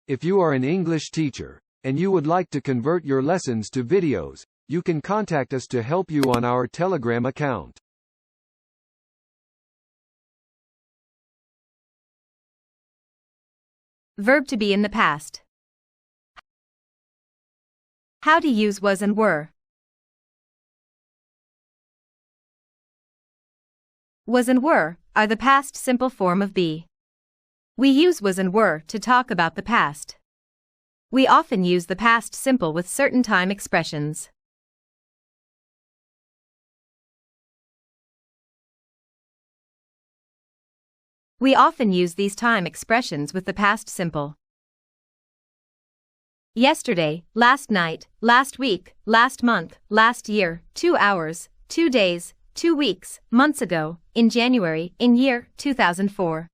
If you are an English teacher, and you would like to convert your lessons to videos, you can contact us to help you on our Telegram account. Verb to be in the past. How to use was and were. Was and were are the past simple form of be. We use was and were to talk about the past. We often use the past simple with certain time expressions. We often use these time expressions with the past simple. Yesterday, last night, last week, last month, last year, 2 hours, 2 days, 2 weeks, months ago, in January, in year 2004.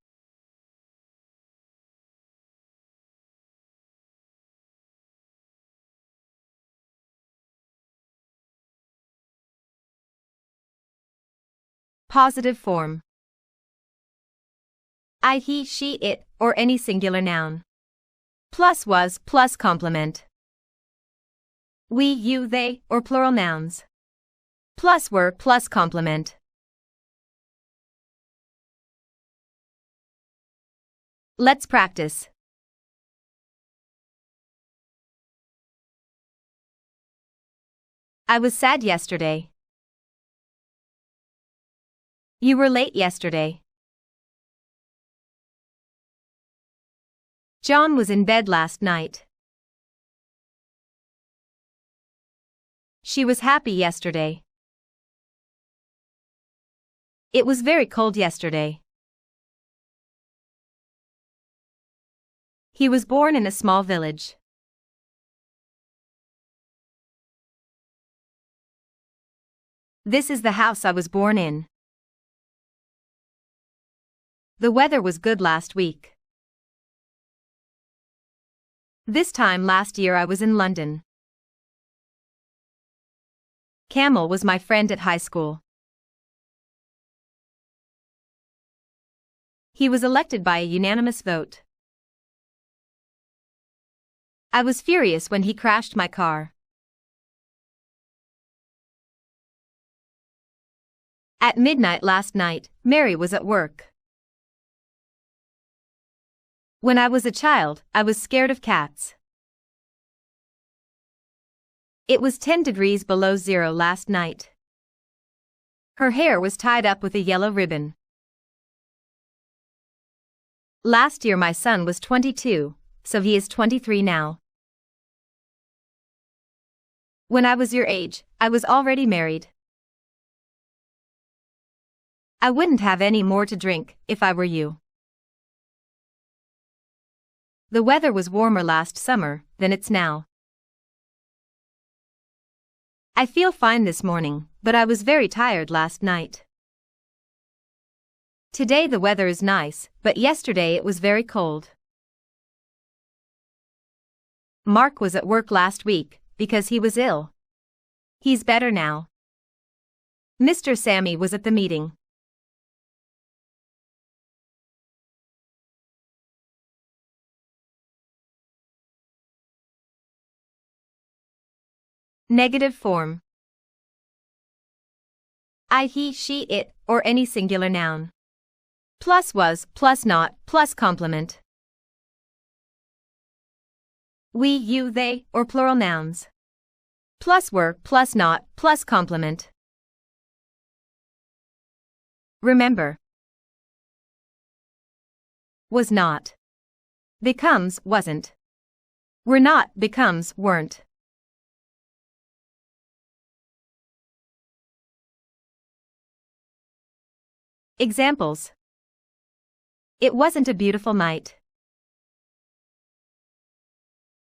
Positive form. I, he, she, it, or any singular noun. Plus was, plus complement. We, you, they, or plural nouns. Plus were, plus complement. Let's practice. I was sad yesterday. You were late yesterday. John was in bed last night. She was happy yesterday. It was very cold yesterday. He was born in a small village. This is the house I was born in. The weather was good last week. This time last year I was in London. Camel was my friend at high school. He was elected by a unanimous vote. I was furious when he crashed my car. At midnight last night, Mary was at work. When I was a child, I was scared of cats. It was 10 degrees below zero last night. Her hair was tied up with a yellow ribbon. Last year my son was 22, so he is 23 now. When I was your age, I was already married. I wouldn't have any more to drink if I were you. The weather was warmer last summer than it's now. I feel fine this morning, but I was very tired last night. Today the weather is nice, but yesterday it was very cold. Mark was at work last week because he was ill. He's better now. Mr. Sammy was at the meeting. Negative form. I, he, she, it, or any singular noun. Plus was, plus not, plus complement. We, you, they, or plural nouns. Plus were, plus not, plus complement. Remember. Was not. Becomes, wasn't. Were not, becomes, weren't. Examples. It wasn't a beautiful night.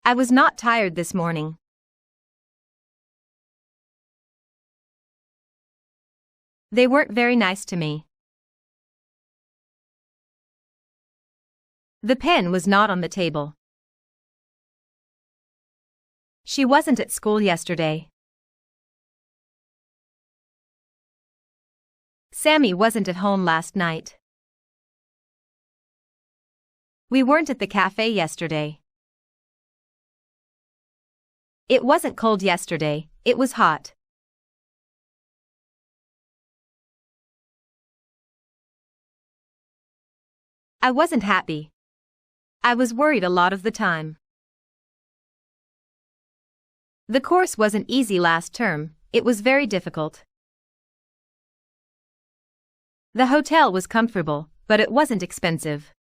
I was not tired this morning. They weren't very nice to me. The pen was not on the table. She wasn't at school yesterday. Sammy wasn't at home last night. We weren't at the cafe yesterday. It wasn't cold yesterday, it was hot. I wasn't happy. I was worried a lot of the time. The course wasn't easy last term, it was very difficult. The hotel was comfortable, but it wasn't expensive.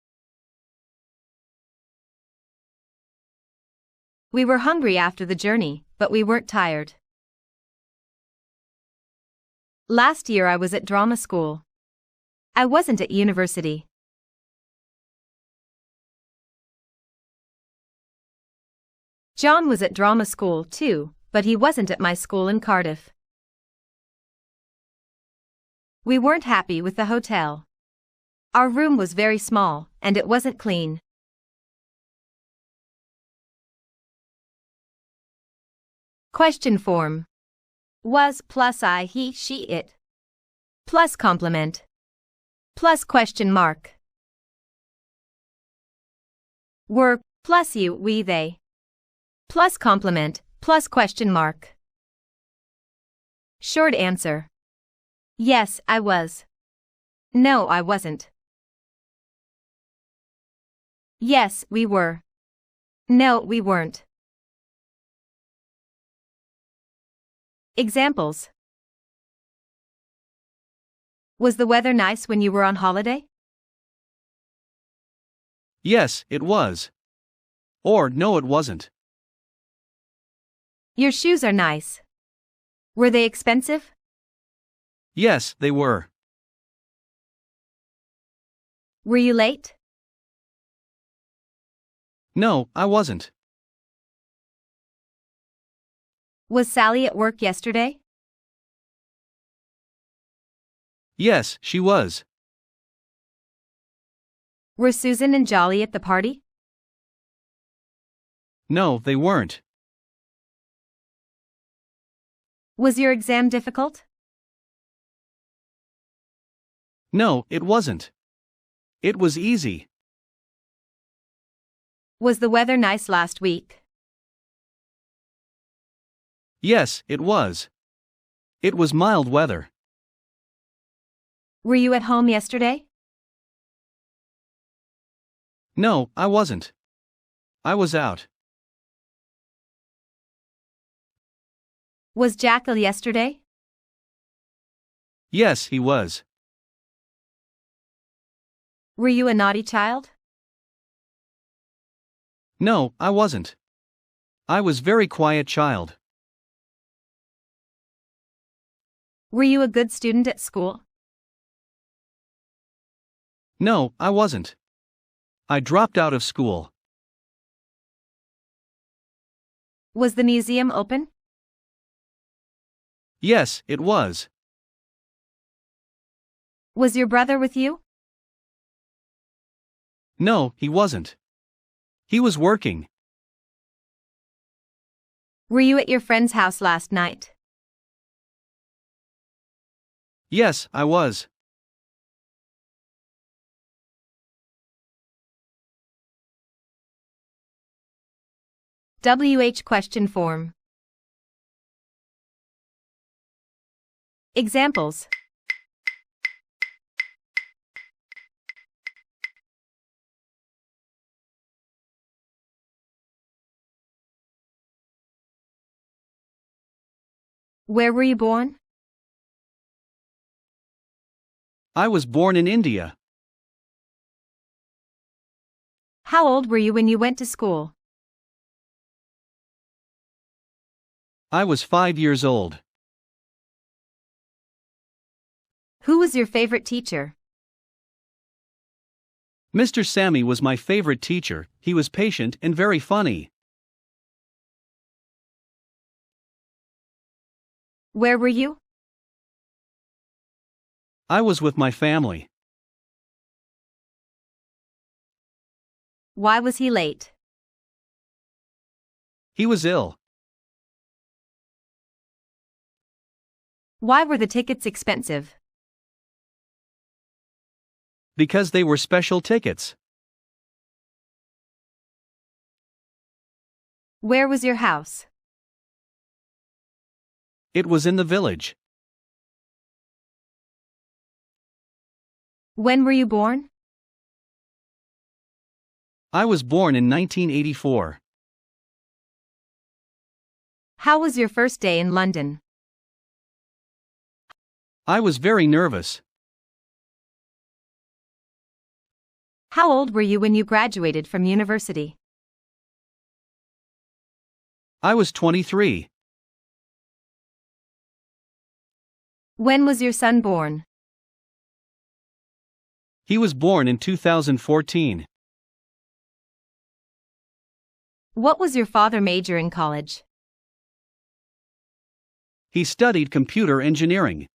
We were hungry after the journey, but we weren't tired. Last year I was at drama school. I wasn't at university. John was at drama school too, but he wasn't at my school in Cardiff. We weren't happy with the hotel. Our room was very small, and it wasn't clean. Question form. Was plus I, he, she, it. Plus complement. Plus question mark. Were plus you, we, they. Plus complement, plus question mark. Short answer. Yes, I was. No, I wasn't. Yes, we were. No, we weren't. Examples. Was the weather nice when you were on holiday? Yes, it was. Or no, it wasn't. Your shoes are nice. Were they expensive? Yes, they were. Were you late? No, I wasn't. Was Sally at work yesterday? Yes, she was. Were Susan and Jolly at the party? No, they weren't. Was your exam difficult? No, it wasn't. It was easy. Was the weather nice last week? Yes, it was. It was mild weather. Were you at home yesterday? No, I wasn't. I was out. Was Jack ill yesterday? Yes, he was. Were you a naughty child? No, I wasn't. I was very quiet child. Were you a good student at school? No, I wasn't. I dropped out of school. Was the museum open? Yes, it was. Was your brother with you? No, he wasn't. He was working. Were you at your friend's house last night? Yes, I was. WH question form. Examples. Where were you born? I was born in India. How old were you when you went to school? I was 5 years old. Who was your favorite teacher? Mr. Sammy was my favorite teacher. He was patient and very funny. Where were you? I was with my family. Why was he late? He was ill. Why were the tickets expensive? Because they were special tickets. Where was your house? It was in the village. When were you born? I was born in 1984. How was your first day in London? I was very nervous. How old were you when you graduated from university? I was 23. When was your son born? He was born in 2014. What was your father major in college? He studied computer engineering.